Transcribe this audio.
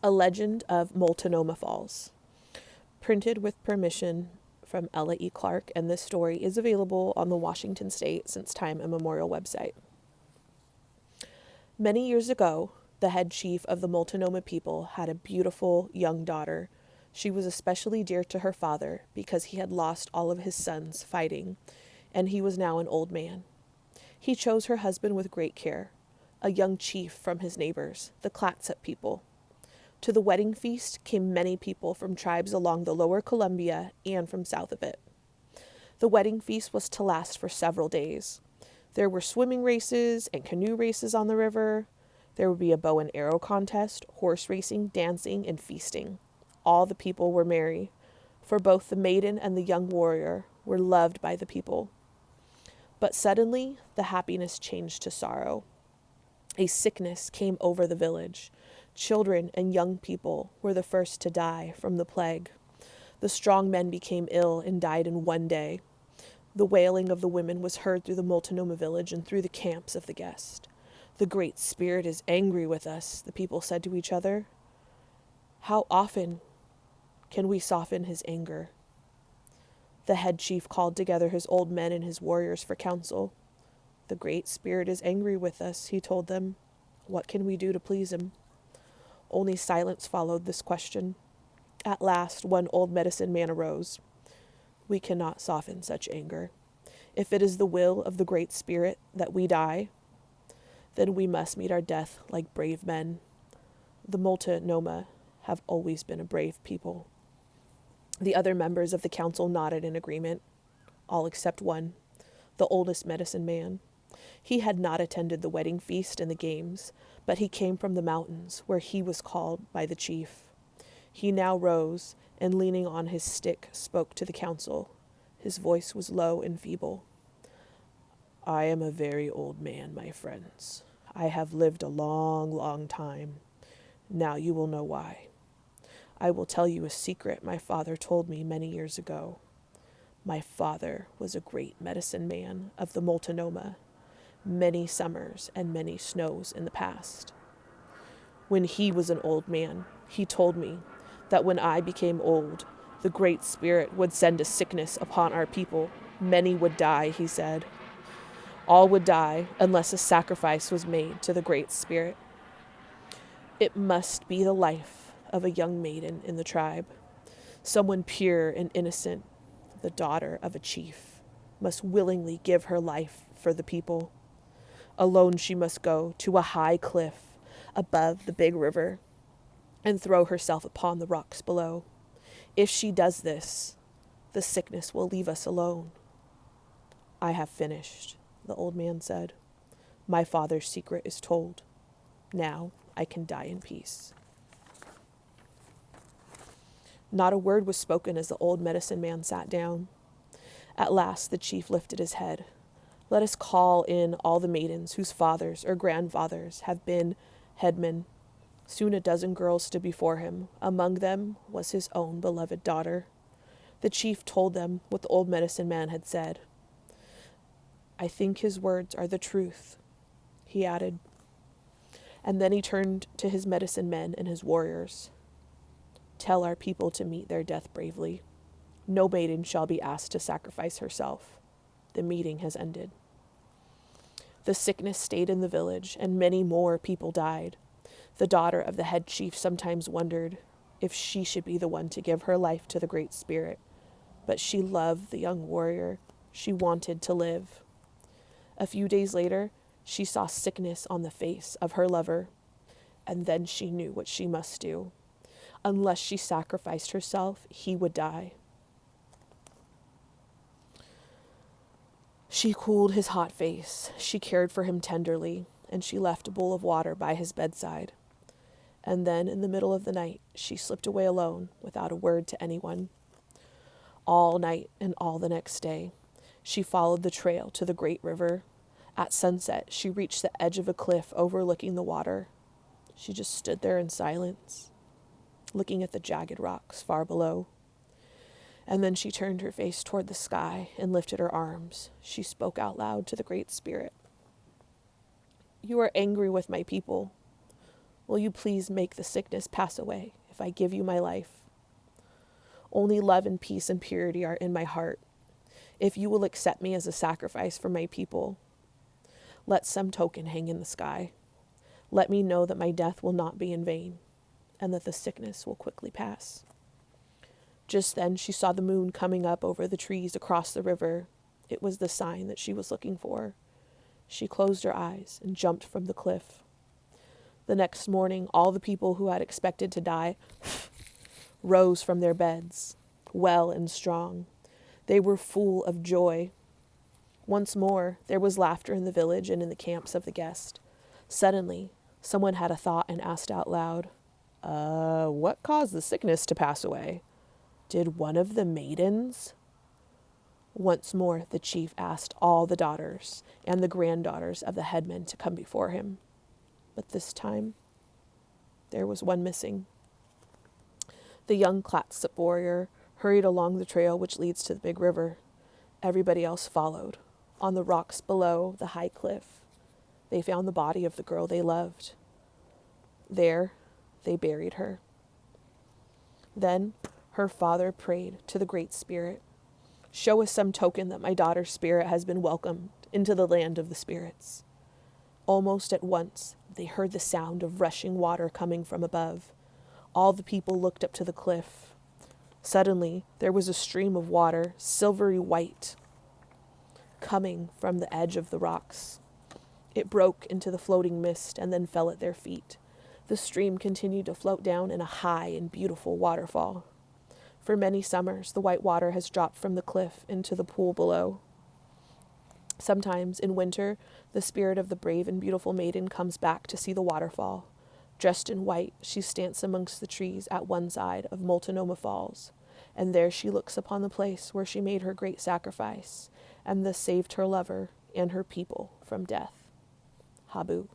A Legend of Multnomah Falls, printed with permission from Ella E. Clark, and this story is available on the Washington State Since Time Immemorial website. Many years ago, the head chief of the Multnomah people had a beautiful young daughter. She was especially dear to her father because he had lost all of his sons fighting, and he was now an old man. He chose her husband with great care, a young chief from his neighbors, the Clatsop people. To the wedding feast came many people from tribes along the lower Columbia and from south of it. The wedding feast was to last for several days. There were swimming races and canoe races on the river. There would be a bow and arrow contest, horse racing, dancing, and feasting. All the people were merry, for both the maiden and the young warrior were loved by the people. But suddenly, the happiness changed to sorrow. A sickness came over the village. Children and young people were the first to die from the plague. The strong men became ill and died in one day. The wailing of the women was heard through the Multnomah village and through the camps of the guests. The Great Spirit is angry with us, the people said to each other. How often can we soften his anger? The head chief called together his old men and his warriors for counsel. The Great Spirit is angry with us, he told them. What can we do to please him? Only silence followed this question. At last, one old medicine man arose. We cannot soften such anger. If it is the will of the Great Spirit that we die, then we must meet our death like brave men. The Multnomah have always been a brave people. The other members of the council nodded in agreement, all except one, the oldest medicine man. He had not attended the wedding feast and the games, but he came from the mountains, where he was called by the chief. He now rose, and leaning on his stick, spoke to the council. His voice was low and feeble. I am a very old man, my friends. I have lived a long, long time. Now you will know why. I will tell you a secret my father told me many years ago. My father was a great medicine man of the Multnomah, many summers and many snows in the past. When he was an old man, he told me that when I became old, the Great Spirit would send a sickness upon our people. Many would die, he said. All would die unless a sacrifice was made to the Great Spirit. It must be the life of a young maiden in the tribe, someone pure and innocent, the daughter of a chief, must willingly give her life for the people. Alone she must go to a high cliff above the big river and throw herself upon the rocks below. If she does this, the sickness will leave us alone. I have finished, the old man said. My father's secret is told. Now I can die in peace. Not a word was spoken as the old medicine man sat down. At last the chief lifted his head. Let us call in all the maidens whose fathers or grandfathers have been headmen. Soon a dozen girls stood before him. Among them was his own beloved daughter. The chief told them what the old medicine man had said. I think his words are the truth, he added. And then he turned to his medicine men and his warriors. Tell our people to meet their death bravely. No maiden shall be asked to sacrifice herself. The meeting has ended. The sickness stayed in the village, and many more people died. The daughter of the head chief sometimes wondered if she should be the one to give her life to the Great Spirit, but she loved the young warrior. She wanted to live. A few days later, she saw sickness on the face of her lover, and then she knew what she must do. Unless she sacrificed herself, he would die. She cooled his hot face. She cared for him tenderly, and she left a bowl of water by his bedside. And then, in the middle of the night, she slipped away alone, without a word to anyone. All night and all the next day, she followed the trail to the great river. At sunset, she reached the edge of a cliff overlooking the water. She just stood there in silence, looking at the jagged rocks far below. And then she turned her face toward the sky and lifted her arms. She spoke out loud to the Great Spirit. You are angry with my people. Will you please make the sickness pass away if I give you my life? Only love and peace and purity are in my heart. If you will accept me as a sacrifice for my people, let some token hang in the sky. Let me know that my death will not be in vain, and that the sickness will quickly pass." Just then she saw the moon coming up over the trees across the river. It was the sign that she was looking for. She closed her eyes and jumped from the cliff. The next morning, all the people who had expected to die rose from their beds, well and strong. They were full of joy. Once more, there was laughter in the village and in the camps of the guests. Suddenly, someone had a thought and asked out loud, What caused the sickness to pass away? Did one of the maidens?" Once more, the chief asked all the daughters and the granddaughters of the headmen to come before him. But this time, there was one missing. The young Clatsop warrior hurried along the trail which leads to the big river. Everybody else followed. On the rocks below the high cliff, they found the body of the girl they loved. There, they buried her. Then her father prayed to the Great Spirit, "Show us some token that my daughter's spirit has been welcomed into the land of the spirits." Almost at once, they heard the sound of rushing water coming from above. All the people looked up to the cliff. Suddenly, there was a stream of water, silvery white, coming from the edge of the rocks. It broke into the floating mist and then fell at their feet. The stream continued to float down in a high and beautiful waterfall. For many summers, the white water has dropped from the cliff into the pool below. Sometimes, in winter, the spirit of the brave and beautiful maiden comes back to see the waterfall. Dressed in white, she stands amongst the trees at one side of Multnomah Falls, and there she looks upon the place where she made her great sacrifice, and thus saved her lover and her people from death. Habu.